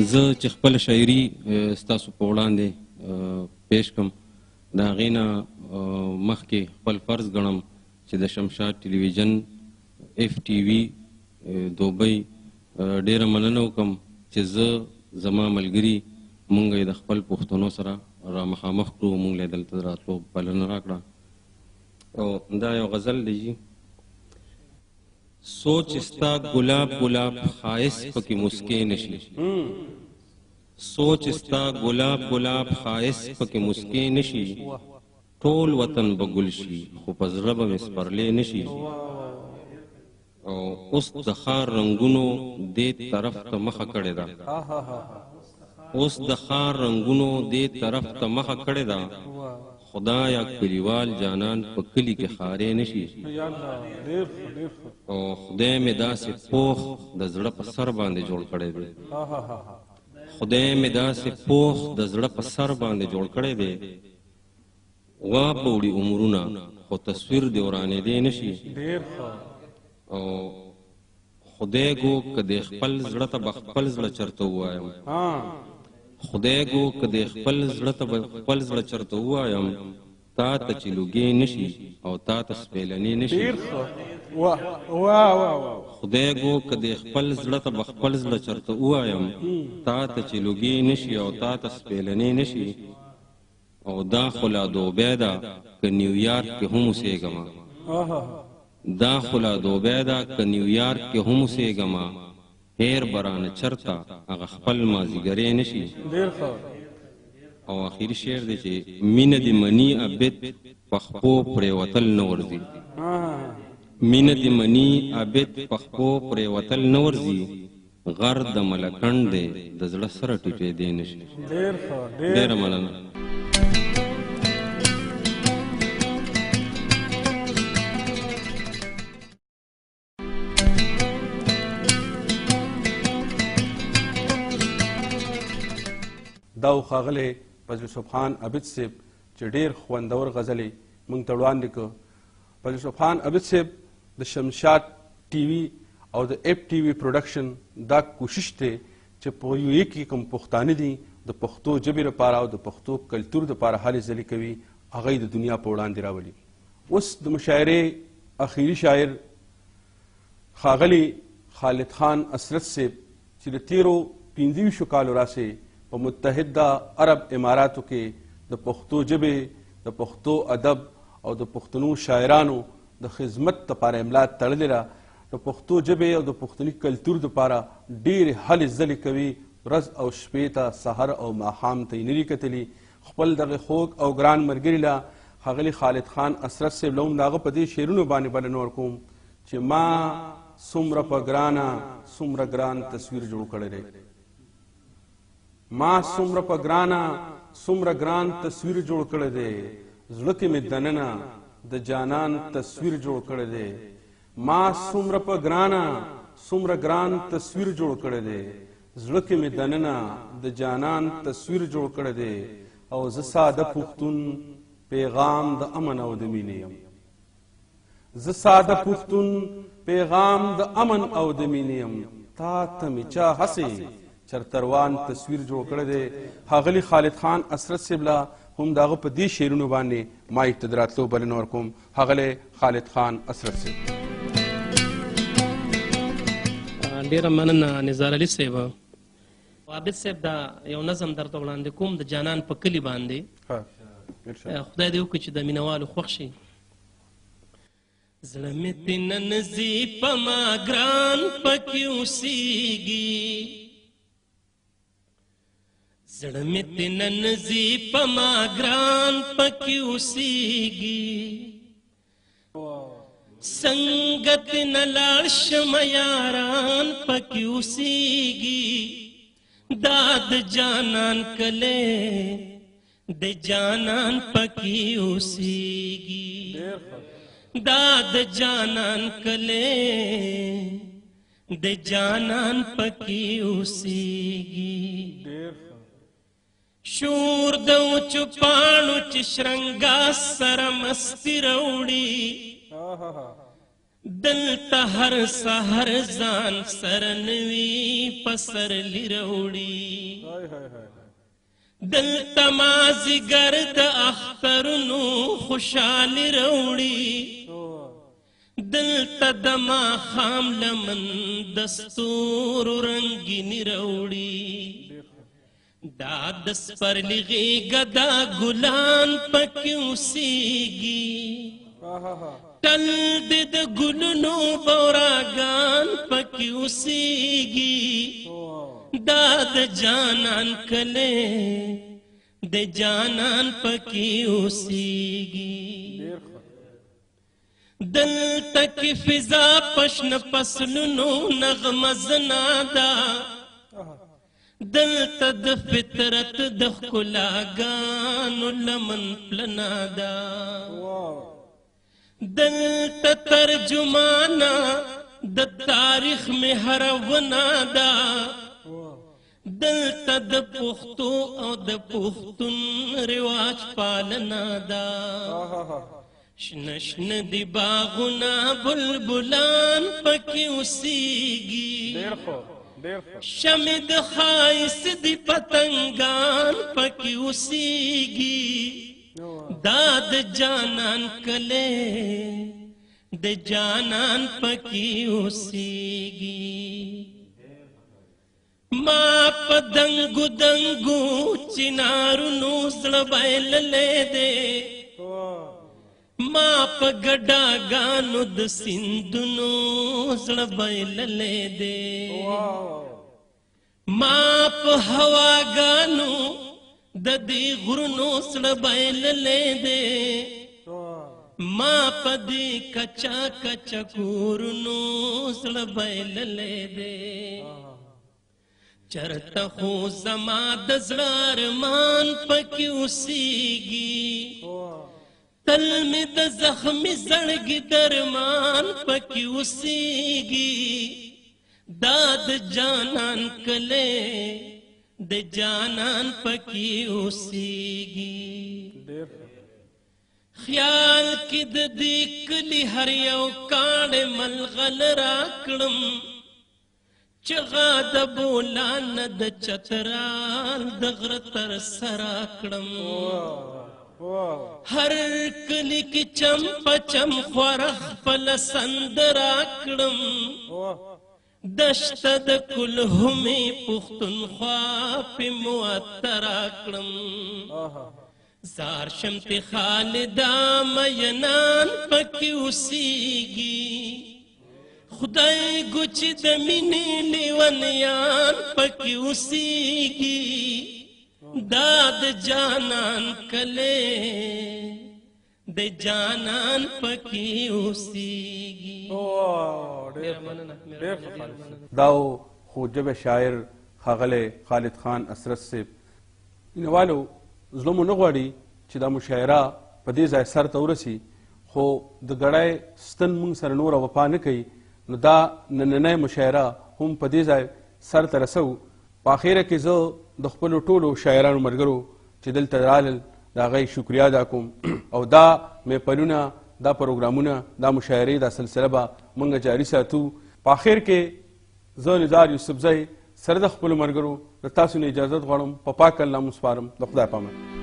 زه چې خپله شاعري ستاسو په وړاندې پیش کړم د هغې نه مخکې خپل فرض ګڼم چې د شمشاد ټلویزیون اف ټي وي دوبۍ ډېره مننه وکړم چې زه زما ملګري مونږ یې د خپل پښتنو سره را مخامخ کړو، مونږ له دلته د راتلو بلنه راکړه. او دا یو غزل دی جي: سوچ استا گلاب گلاب خائص پکې مسکې نشي، سوچ استا گلاب گلاب خائص پکې مسکې نشي، ټول وطن به ګل شي خو په زړه به مې سپرلی نشي. او اوس د ښار رنګونو دې طرف ته مخه کړې ده، اوس د ښار رنګونو دې طرف ته مخه کړې ده، خدایا کلیوال جانان په کلي کې ښارې نشي. او خدای مې داسې پوخ د زړه په سر باندې جوړ کړی دی، خدای مې داسې پوخ د زړه په سر باندې جوړ کړی دی، وا پوړي عمرونه خو تصویر دې ورانېدی نشي. او خدای ګو که دې خپل زړه ته به خپل زړه چرته ووایم، خدای ګو که دې خپل زړه ته به خپل زړه چرته ووایم، تا ته چې لوګې نشي او تا ته سپېلنې نشي. خدای ګو که دې خپل زړه ته به خپل زړه چرته ووایم، تا ته چې لوګې نشي او تا ته سپېلنې نشي. او دا خو لا دوبی ده که نیویارک کې هم اوسېږمه، دا خو لا دوبی ده که نیویارک کې هم اوسېږمه، هیر برانه چرته هغه خپل مازدیګری نشي. او آخري شعر دی چې مینه دې مني عبد پخپو پرېوتل نه ورځي، مینه دې مني عبد پخپو پرېوتل نه ورځي، غر د ملکنډ دی د زړه سره ټیټېدی نشي. ډېره مننه. دا ښاغلی فضل سبحان عبد صاحب چې ډېر خوندور غزلې موږ ته وړاندې کړ. فضل سبحان عبد صاحب د شمشاد ټي وي او د اف ټي وي پروډکشن دا کوشش دی چې په یو کې کوم پښتانه دي د پښتو ژبې لپاره او د پښتو کلتور لپاره هلې ځلې کوي، هغه یې د دنیا په وړاندې راولي. اوس د مشاعرې اخري شاعر ښاغلی خالد خان اسرت صاحب چې د تیرو 25 کالو راسې په متحده عرب اماراتو کې د پښتو ژبې د پښتو ادب او د پښتنو شاعرانو د خدمت لپاره املا تړلې ده. د پښتو ژبې او د پښتني کلتور لپاره ډېرې هلې ځلې کوي، ورځ او شپې ته سحر او ماښام ته یې نه دي کتلي. خپل دغه خوږ او ګران ملګري له ښاغلي خالد خان اسرت صاحب له هم د هغه په دې شعرونو باندې بلنه ورکوم چې ما څومره په ګرانه څومره ګران تصویر جوړ کړی دی، ما څومره په ګرانه څومره ګران تصویر جوړ کړی دی، زړه کې مې دننه د جانان تصویر جوړ کړی دی، ما څومره په ګرانه څومره ګران تصویر جوړ کړی دی، زړه کې مې دننه د جانان تصویر جوړ کړی دی. او زه ساده پښتون پیغام د امن او د مینې یم، زه ساده پښتون پیغام د امن او د مینې یم، تا ته مې چا هسې چرتروان تصویر جوړ کړی دی. ښاغلي خالد خان اسرت صاحب له هم د هغه په دې شعرونو باندې مایک ته د راتلو بلنه ورکوم. ښاغلی خالد خان اسرت صاحب. ډېره مننه نزار علي صاحب. عابد صاحب دا یو نظم درته وړاندې کوم د جانان په کلي باندې، خدای دې وکړي چې د مینوالو خوښ شي. زړه مې تې ننځي په ما ګران پکې اوسېږي، زړه مې تې ننځي په ما ګران پکې اوسېږي، څنګه تې نه لاړ شمه یاران پکې اوسېږي، دا د جانان کلی د جانان پکې اوسېږي، دا د جانان کلی د جانان پکې اوسېږي. شور د وچو پاڼو چې شرنګا سره مستي راوړي، دلته هر سحر ځان سره نوي پسرلي راوړي دلته مازدیګر د اخترونو خوشحالي راوړي دلته د ماښام لمن د ستورو رنګیني راوړي دا د سپرلي غېږه دا ګلان پکې اوسېږي تل دې د ګلونو بوراګان پکې اوسېږي دا د جانان کلی د جانان پکې اوسېږي دلته کې فضا پشن فصلونو نغمه زنا ده دلته د فطرت د ښکلاګانو لمن پلنا ده دلته ترجمانه د تاریخ مهرونه ده دلته د پښتو او د پښتون رواج پالنه ده شنه شنه دی باغونه بلبلان پکې اوسېږي شمع د ښایست دی پتنګان پکې اوسېږي دا د جانان کلی د جانان پکې اوسېږي ما په دنګو دنګو چنارونو زړه بایللی دی ما په ګډاګانو د سیندونو زړه بایللی دی ما په هواګانو د دې غرونو زړه بایللی دی ما په دې کچا کچا کورونو زړه بایللی دی چرته خو زما د زړه ارمان پکې اوسېږي تل مې د زخمي زړګي درمان پکې اوسېږي دا د جانان کلی د جانان پکې اوسېږي خیال کې د دې کلي هر یو کاڼی ملغل راکړم چغا د بولان د چترال د غره تر سره کړم هر کلی کې چمپه چم خوره خپله سندره کړم دشته د کلهمې پښتونخوا پې معطره کړم زار شمتې خالده مینان پکې اوسېږي خدای ګوچې د مینې لیونیان پکې اوسېږي دا د جانان کلی د جانان پکې اوسېږي دا خو ژبه شاعر ښاغلی خالد خان اسرت صاحب مینوالو زړه مو نه غواړي چې دا مشاعره په دې ځای سر ته ورسي خو د ګړی ستن موږ سره نوره وفا نه کوي نو دا نننۍ مشاعره هم په دې ځای سر ته رسو په اخره کې زه د خپلو ټولو شاعرانو ملګرو چې دلته رالل د هغوی شکریه ادا کوم او دا محفلونه دا پروګرامونه دا مشاعرې دا سلسله به موږ جاري ساتو په اخر کې زه نزار یوسفزی سره د خپلو ملګرو د تاسو نه اجازت غواړم په پاک الله مو سپارم د خدای په امان